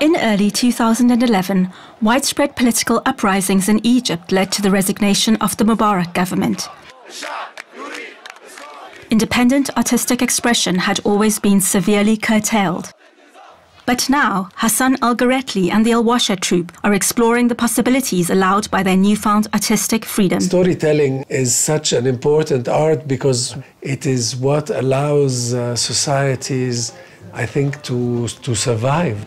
In early 2011, widespread political uprisings in Egypt led to the resignation of the Mubarak government. Independent artistic expression had always been severely curtailed. But now, Hassan Al-Garetli and the Washa troupe are exploring the possibilities allowed by their newfound artistic freedom. Storytelling is such an important art because it is what allows societies, I think, to survive.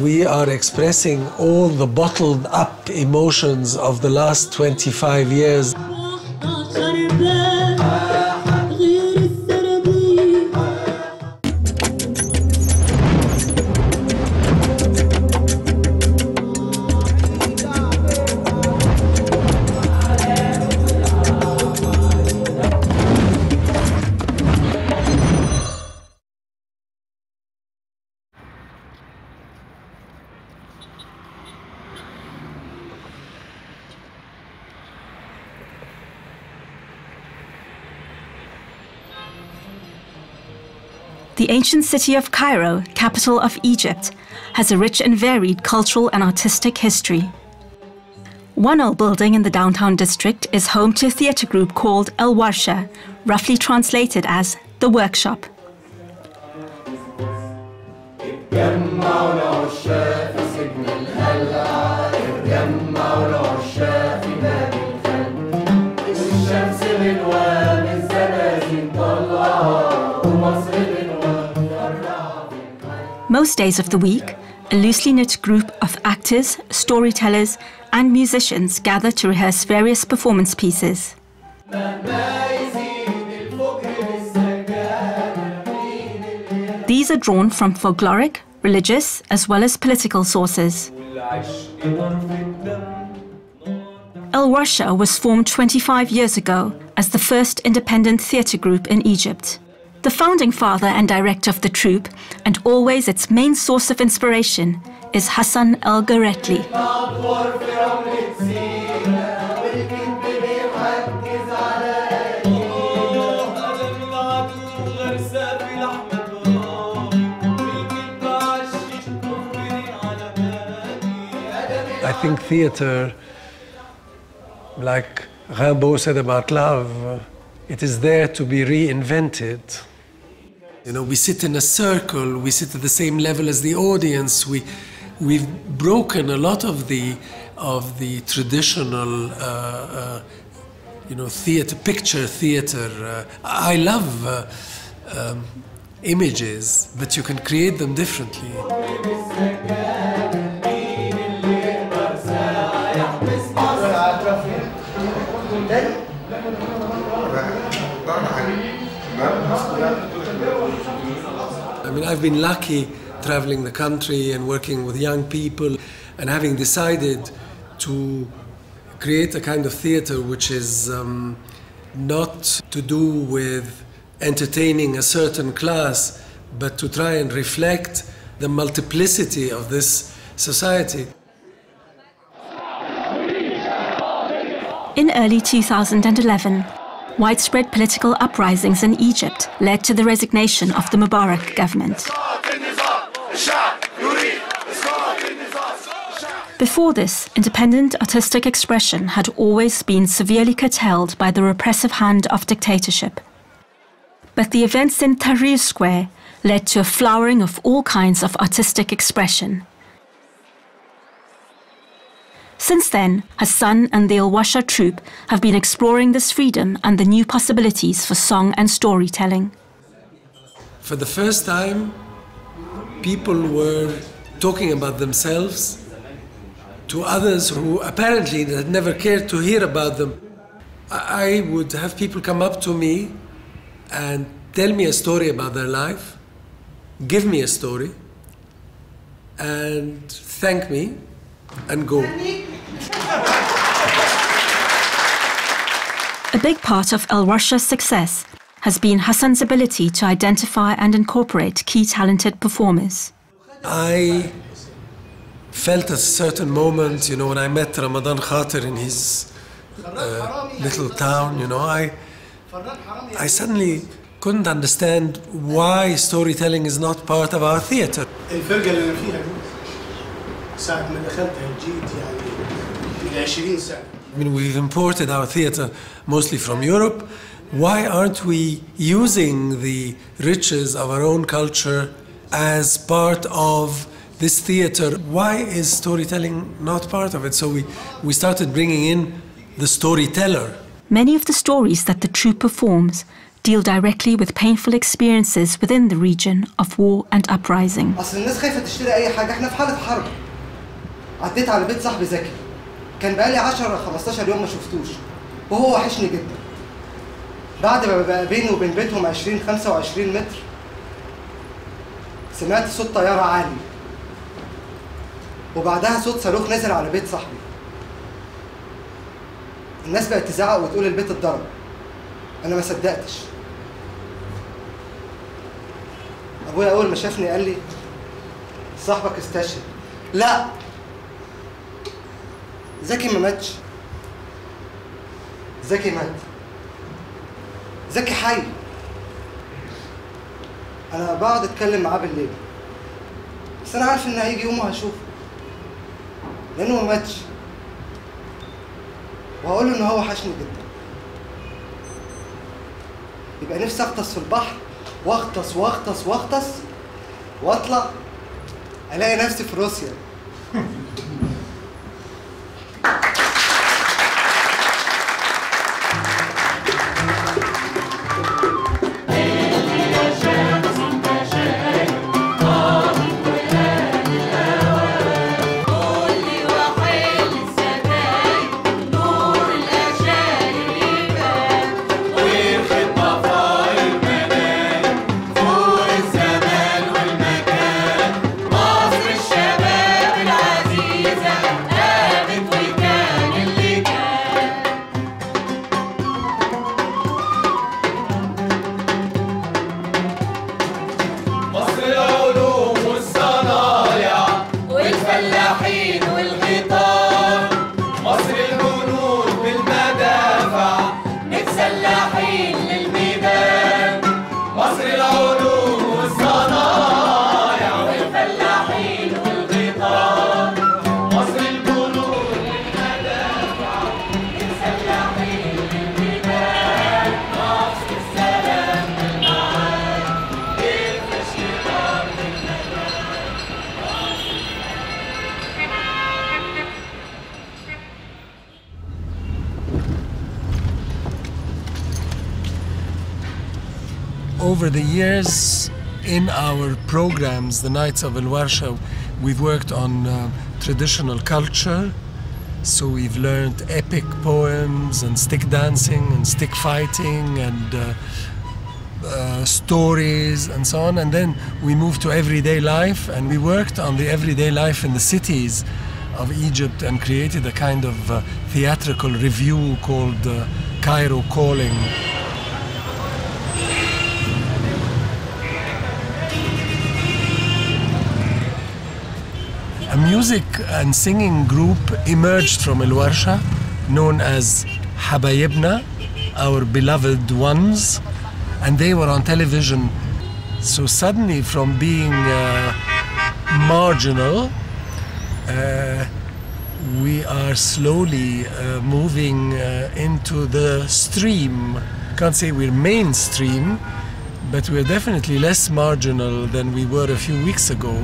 We are expressing all the bottled up emotions of the last 25 years. The ancient city of Cairo, capital of Egypt, has a rich and varied cultural and artistic history. One old building in the downtown district is home to a theatre group called Washa, roughly translated as the workshop. Most days of the week, a loosely knit group of actors, storytellers, and musicians gather to rehearse various performance pieces. These are drawn from folkloric, religious, as well as political sources. Washa was formed 25 years ago as the first independent theatre group in Egypt. The founding father and director of the troupe, and always its main source of inspiration, is Hassan Al-Garetli. I think theatre, like Rimbaud said about love, it is there to be reinvented. You know, we sit in a circle, we sit at the same level as the audience. We've broken a lot of the traditional, theatre, picture theatre. I love images, but you can create them differently. I mean, I've been lucky traveling the country and working with young people and having decided to create a kind of theater which is not to do with entertaining a certain class, but to try and reflect the multiplicity of this society. In early 2011, widespread political uprisings in Egypt led to the resignation of the Mubarak government. Before this, independent artistic expression had always been severely curtailed by the repressive hand of dictatorship. But the events in Tahrir Square led to a flowering of all kinds of artistic expression. Since then, Hassan and the Washa troupe have been exploring this freedom and the new possibilities for song and storytelling. For the first time, people were talking about themselves to others who apparently had never cared to hear about them. I would have people come up to me and tell me a story about their life, give me a story, and thank me, and go. A big part of Washa's success has been Hassan's ability to identify and incorporate key talented performers. I felt at a certain moment, when I met Ramadan Khater in his little town, I suddenly couldn't understand why storytelling is not part of our theater. الفرقة اللي أنا فيها ساعة ما دخلتها جيت يعني من 20 سنة. I mean, we've imported our theater mostly from Europe. Why aren't we using the riches of our own culture as part of this theater? Why is storytelling not part of it? So we started bringing in the storyteller. Many of the stories that the troupe performs deal directly with painful experiences within the region of war and uprising. أصل الناس خايفة تشتري أي حاجة، إحنا في حالة حرب. عديت على بيت صاحبي زكي، كان بقالي 10-15 يوم ما شفتوش، وهو وحشني جدا. بعد ما بقى بيني وبين بيتهم 20-25 متر، سمعت صوت طيارة عالي، وبعدها صوت صاروخ نزل على بيت صاحبي. الناس بقت تزعق وتقول البيت اتضرب. أنا ما صدقتش. أبويا أول ما شافني قال لي صاحبك استشهد. لا، زكي ما ماتش. زكي مات. زكي حي. أنا بقعد أتكلم معاه بالليل، بس أنا عارف إن هيجي يوم وهشوفه، لأنه ما ماتش. وهقول له إن هو وحشني جدا. يبقى نفسي أغطس في البحر وأغطس وأغطس وأغطس وأطلع ألاقي نفسي في روسيا. Over the years, in our programs, the Nights of Washa, we've worked on traditional culture. So we've learned epic poems and stick dancing and stick fighting and stories and so on. And then we moved to everyday life, and we worked on the everyday life in the cities of Egypt and created a kind of theatrical review called Cairo Calling. A music and singing group emerged from Washa, known as Habayibna, our beloved ones, and they were on television. So suddenly, from being marginal, we are slowly moving into the stream. Can't say we're mainstream, but we're definitely less marginal than we were a few weeks ago.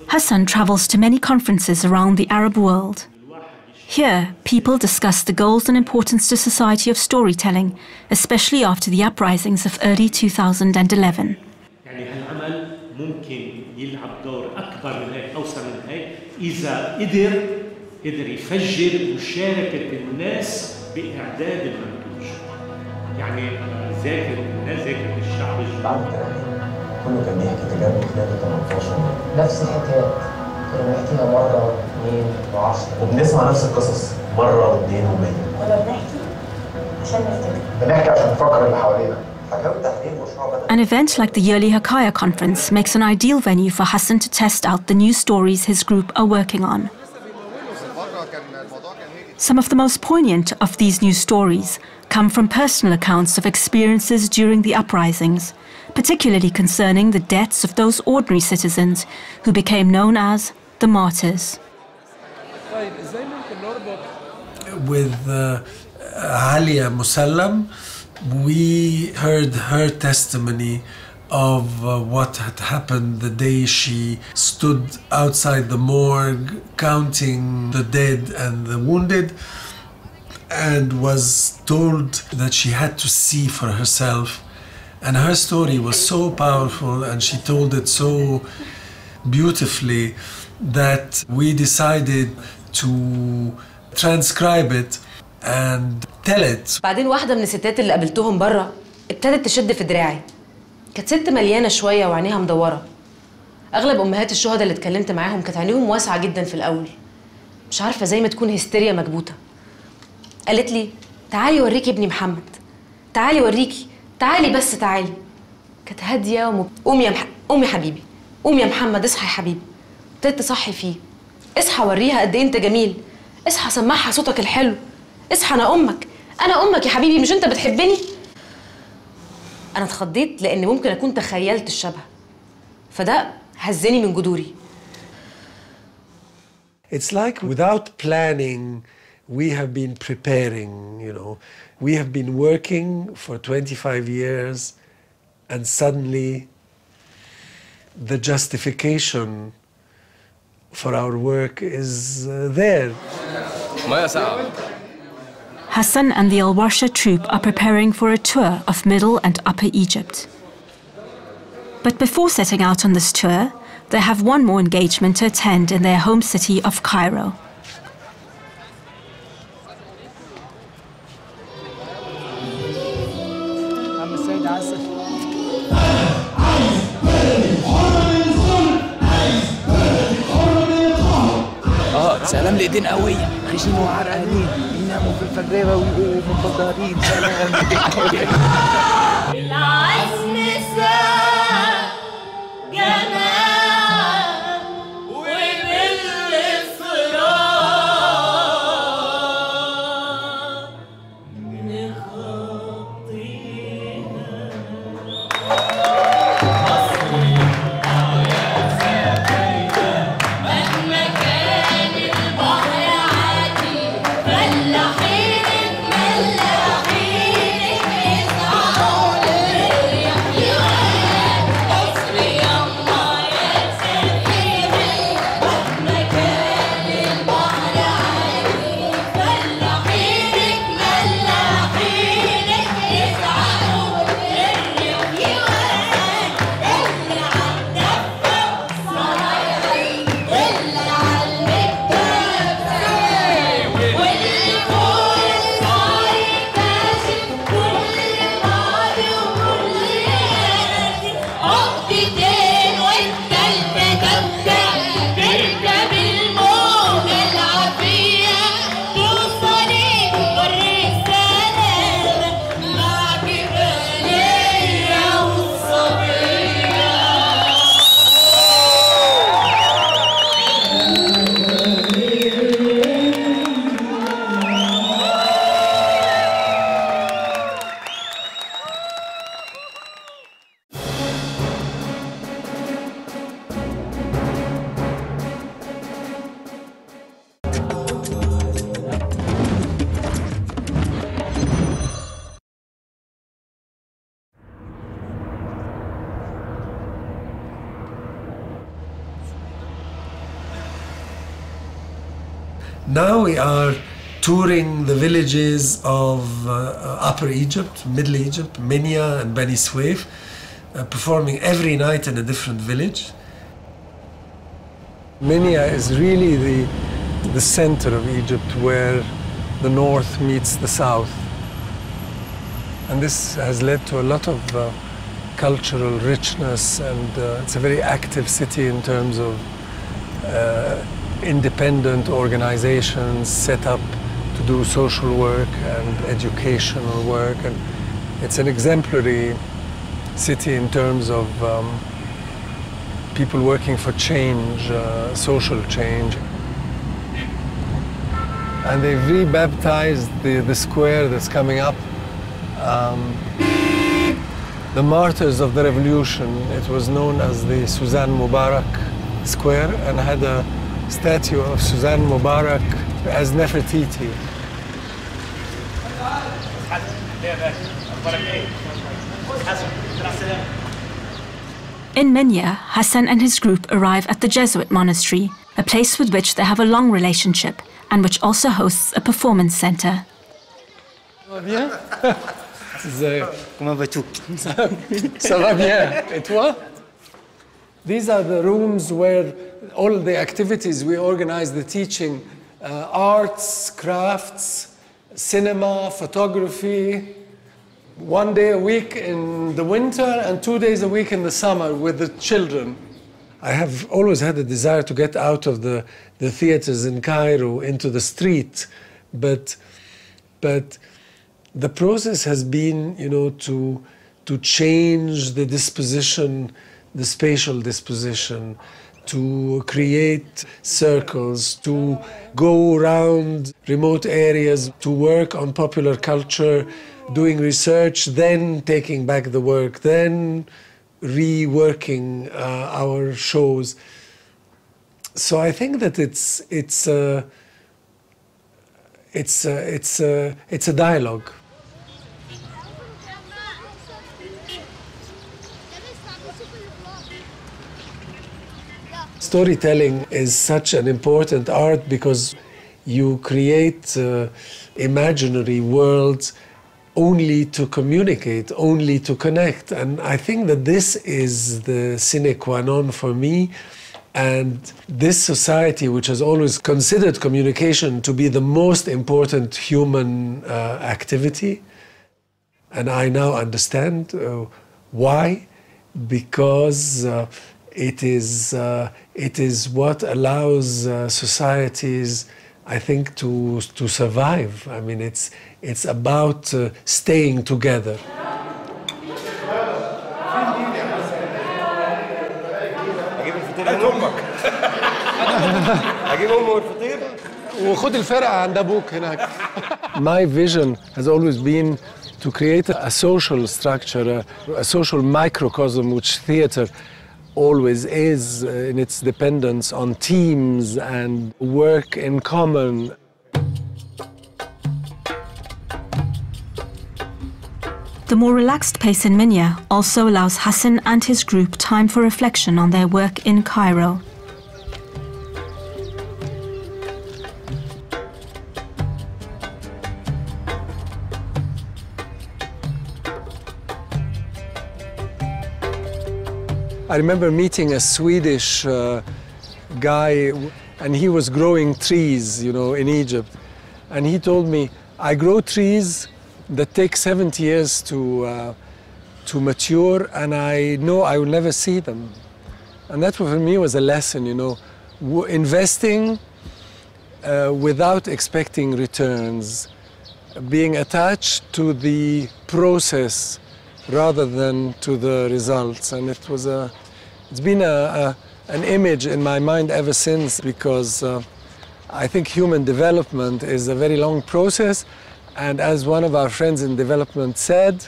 Hassan travels to many conferences around the Arab world. Here, people discuss the goals and importance to society of storytelling, especially after the uprisings of early 2011. يعني هالعمل ممكن يلعب دور أكبر من هيك، أوسع من هيك، إذا قدر يفجر مشاركة الناس بإعداد المنتوج. يعني ذاكرة الشعب الجمهوري. كله كان بيحكي تجاربه خلال 18 نفس الحكايات كنا بنحكيها مرة واثنين و10 وبنسمع نفس القصص مرة واثنين و100 ولا بنحكي عشان نفتكر بنحكي عشان نفكر اللي حوالينا. An event like the yearly Hakaya conference makes an ideal venue for Hassan to test out the new stories his group are working on. Some of the most poignant of these new stories come from personal accounts of experiences during the uprisings, particularly concerning the deaths of those ordinary citizens who became known as the martyrs. With Alia Musallam, we heard her testimony of what had happened the day she stood outside the morgue counting the dead and the wounded, and was told that she had to see for herself. And her story was so powerful and she told it so beautifully that we decided to transcribe it and tell it. بعدين واحدة من الستات اللي قابلتهم بره ابتدت تشد في دراعي. كانت ست مليانة شوية وعينيها مدورة. أغلب أمهات الشهداء اللي اتكلمت معاهم كانت عينيهم واسعة جدا في الأول. مش عارفة زي ما تكون هستيريا مكبوتة. قالت لي تعالي وريكي ابني محمد. تعالي وريكي. تعالي بس تعالي. كانت هادية قومي يا قومي يا حبيبي. قومي يا محمد اصحى يا حبيبي. ابتدت تصحي فيه. اصحى وريها قد إيه أنت جميل. اصحى سمعها صوتك الحلو. اصحى أنا أمك. أنا أمك يا حبيبي، مش أنت بتحبني؟ أنا اتخضيت لأن ممكن أكون تخيلت الشبه، فده هزني من جذوري. It's like without planning, we have been preparing, you know. We have been working for 25 years and suddenly the justification for our work is there. Hassan and the Washa troupe are preparing for a tour of Middle and Upper Egypt. But before setting out on this tour, they have one more engagement to attend in their home city of Cairo. سلام لإيدين قوية خشين وعرقانين يناموا في الفجرة ويقوموا مبطرين سلام العزم ساعة جماعة وبالإصرار Now we are touring the villages of Upper Egypt, Middle Egypt, Minya and Bani Suef, performing every night in a different village. Minya is really the center of Egypt where the north meets the south. And this has led to a lot of cultural richness, and it's a very active city in terms of independent organizations set up to do social work and educational work, and it's an exemplary city in terms of people working for change, social change. and they've rebaptized the square that's coming up. The Martyrs of the Revolution. It was known as the Suzanne Mubarak Square and had a statue of Suzanne Mubarak as Nefertiti. In Minya, Hassan and his group arrive at the Jesuit monastery, a place with which they have a long relationship and which also hosts a performance center. Comment vas-tu? Ça va bien. Et toi? These are the rooms where all the activities we organize, the teaching, arts, crafts, cinema, photography, 1 day a week in the winter and 2 days a week in the summer with the children. I have always had a desire to get out of the theaters in Cairo into the street, but the process has been, you know, to change the disposition, the spatial disposition, to create circles, to go around remote areas, to work on popular culture, doing research, then taking back the work, then reworking our shows. So I think that it's a dialogue. Storytelling is such an important art because you create imaginary worlds only to communicate, only to connect. And I think that this is the sine qua non for me. And this society, which has always considered communication to be the most important human activity, and I now understand why, because it is what allows societies, I think, to survive. I mean, it's about staying together. My vision has always been to create a social structure, a social microcosm, which theater always is in its dependence on teams and work in common. The more relaxed pace in Minya also allows Hassan and his group time for reflection on their work in Cairo. I remember meeting a Swedish guy, and he was growing trees, you know, in Egypt. And he told me, I grow trees that take 70 years to mature, and I know I will never see them. And that for me was a lesson, you know, investing without expecting returns, being attached to the process rather than to the results. And it's been an image in my mind ever since, because I think human development is a very long process. And as one of our friends in development said,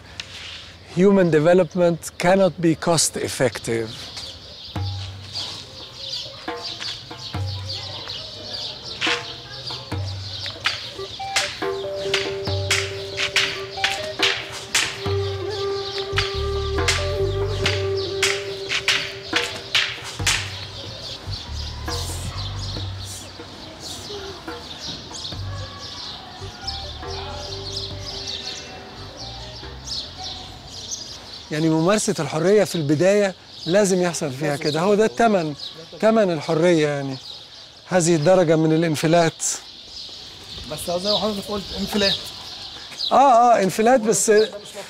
human development cannot be cost effective. يعني ممارسة الحرية في البداية لازم يحصل فيها كده، هو ده ثمن الحرية يعني، هذه الدرجة من الانفلات. بس زي ما حضرتك قلت انفلات. انفلات، بس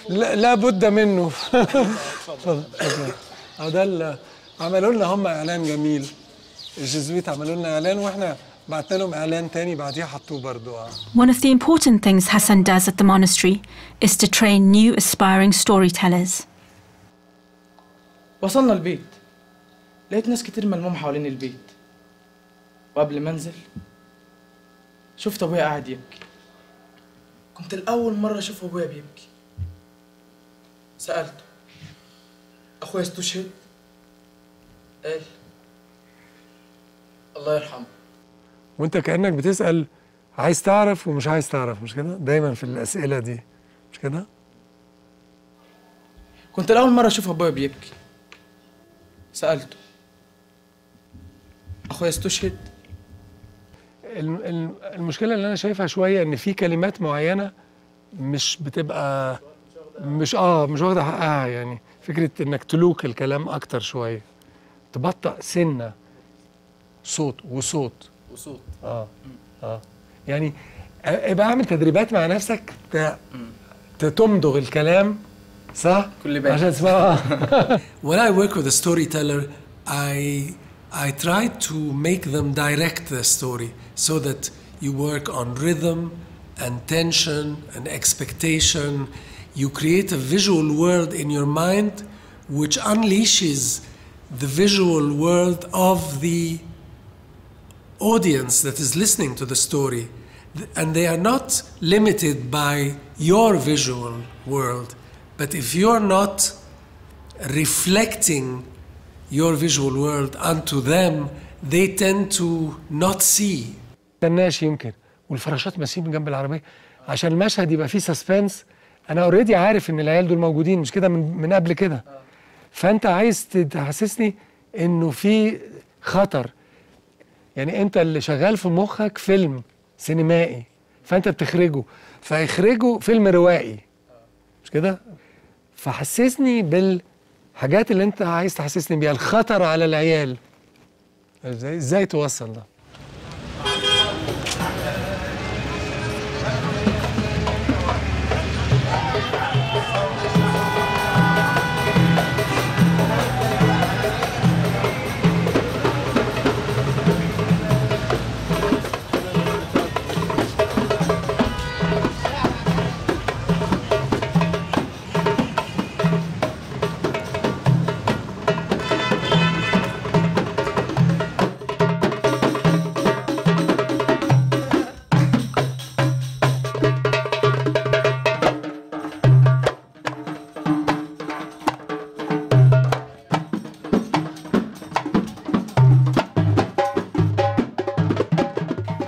لا بد منه. ده عملوا لنا هم إعلان جميل، الجزويت عملوا لنا إعلان وإحنا بعتنا لهم إعلان تاني بعديها حطوه برضو. One of the important things Hassan does at the monastery is to train new aspiring storytellers. وصلنا البيت، لقيت ناس كتير ملموم حوالين البيت، وقبل ما انزل شفت ابويا قاعد يبكي. كنت الأول مرة أشوف ابويا بيبكي. سألته اخويا استشهد؟ قال الله يرحمه. وانت كأنك بتسأل عايز تعرف ومش عايز تعرف، مش كده؟ دايما في الأسئلة دي، مش كده؟ كنت الأول مرة أشوف أبويا بيبكي. سألته أخويا استشهد؟ المشكلة اللي أنا شايفها شوية إن في كلمات معينة مش بتبقى مش واخدة حقها، يعني فكرة إنك تلوك الكلام أكتر شوية، تبطأ سنة، صوت وصوت يعني ابقى اعمل تدريبات مع نفسك تمضغ الكلام، صح؟ كل بالك عشان تسمعها. When I work with a storyteller, I try to make them direct the story so that you work on rhythm and tension and expectation. You create a visual world in your mind which unleashes the visual world of the audience that is listening to the story. And they are not limited by your visual world. But if you're not reflecting your visual world onto them, they tend to not see. تناش يمكن والفراشات ماشيين من جنب العربية عشان المشهد يبقى فيه سسبنس. أنا أوريدي عارف إن العيال دول موجودين، مش كده من قبل كده. فأنت عايز تحسسني إنه في خطر. يعني أنت اللي شغال في مخك فيلم سينمائي، فأنت بتخرجه، فيخرجه فيلم روائي، مش كده؟ فحسسني بالحاجات اللي أنت عايز تحسسني بيها، الخطر على العيال. إزاي توصل ده؟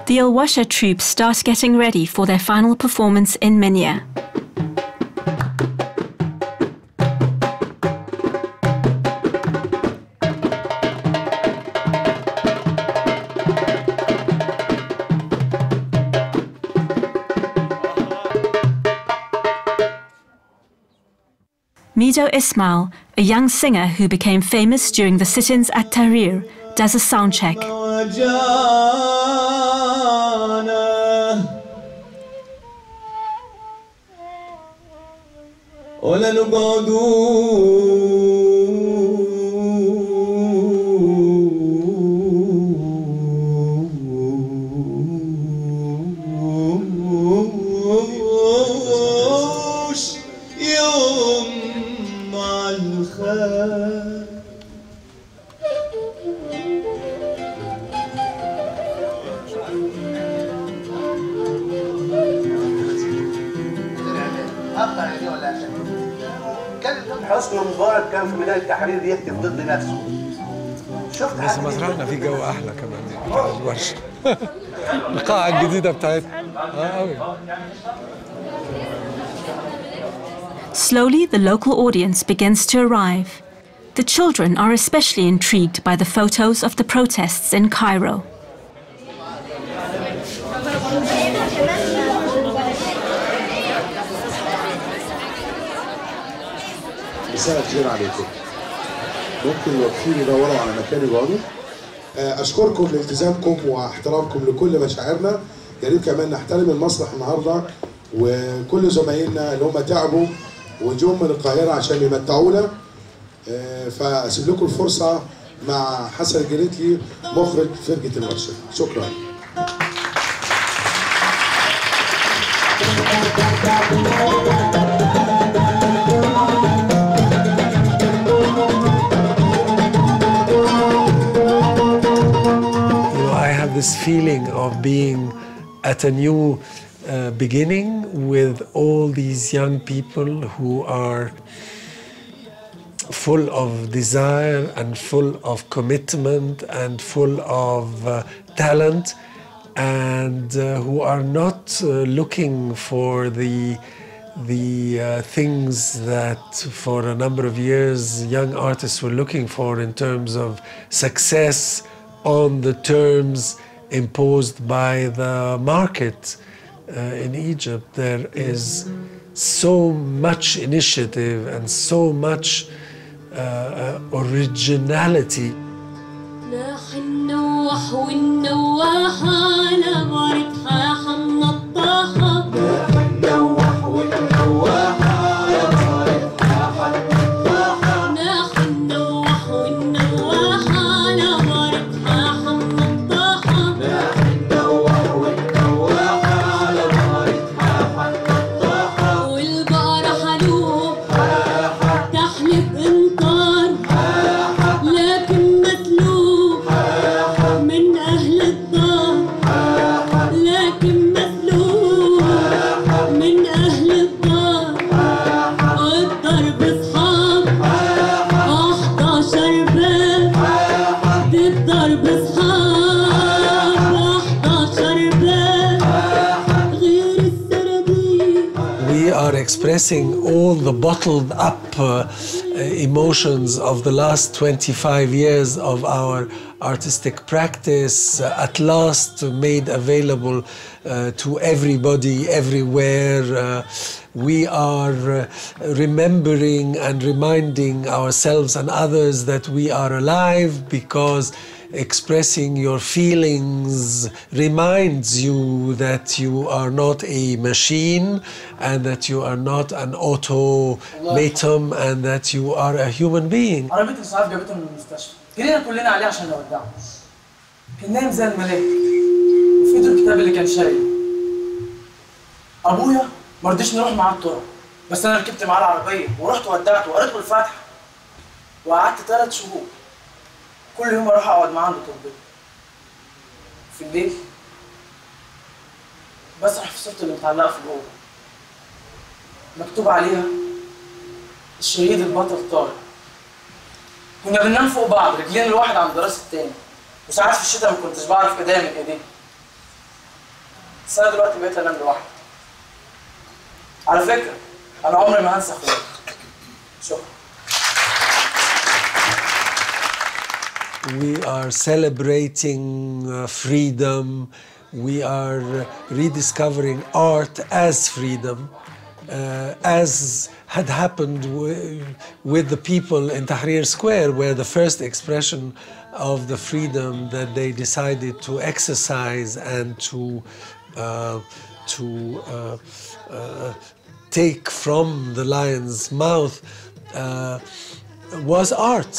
The Washa troupe start getting ready for their final performance in Minya. Mido Ismail, a young singer who became famous during the sit-ins at Tahrir, does a sound check. حسني مبارك كان في بداية التحرير يكتب ضد نفسه. شفت بس مسرحنا في جو احلى كمان بتاع الورشه. القاعه الجديده بتاعتنا قوي. Slowly, the local audience begins to arrive. The children are especially intrigued by the photos of the protests in Cairo. مساء الخير عليكم. ممكن الوقفين يدوروا على مكان يقعدوا. اشكركم لالتزامكم واحترامكم لكل مشاعرنا. يا ريت كمان نحترم المسرح النهارده وكل زمايلنا اللي هم تعبوا وجم من القاهره عشان يمتعونا. فاسيب لكم الفرصه مع حسن الجريتلي مخرج فرقه الورشه. شكرا. I have this feeling of being at a new beginning with all these young people who are full of desire and full of commitment and full of talent, and who are not looking for the things that for a number of years young artists were looking for in terms of success on the terms imposed by the market. In Egypt, there is so much initiative and so much originality. Expressing all the bottled up emotions of the last 25 years of our artistic practice, at last made available to everybody, everywhere. We are remembering and reminding ourselves and others that we are alive, because expressing your feelings reminds you that you are not a machine and that you are not an automaton and that you are a human being. عربية الإسعاف جابتهم من المستشفى، جرينا كلنا عليه عشان نودعه. كان نايم زي الملاك وفي ايده الكتاب اللي كان شايله. أبويا ما رضيش نروح معاه الطرق، بس أنا ركبت معاه العربية ورحت ودعته وقريت له الفاتحة وقعدت 3 شهور. كل يوم اروح اقعد معاه عند تربته. في الليل بسرح في صورته اللي متعلقه في الاوضه، مكتوب عليها الشهيد البطل طارق. كنا بننام فوق بعض، رجلين الواحد عند راس التاني، وساعات في الشتاء ما كنتش بعرف ايديا من ايديه. بس انا دلوقتي بقيت انام لوحدي. على فكره انا عمري ما هنسى اخويا. شكرا. We are celebrating freedom. We are rediscovering art as freedom, as had happened with the people in Tahrir Square, where the first expression of the freedom that they decided to exercise and to take from the lion's mouth was art.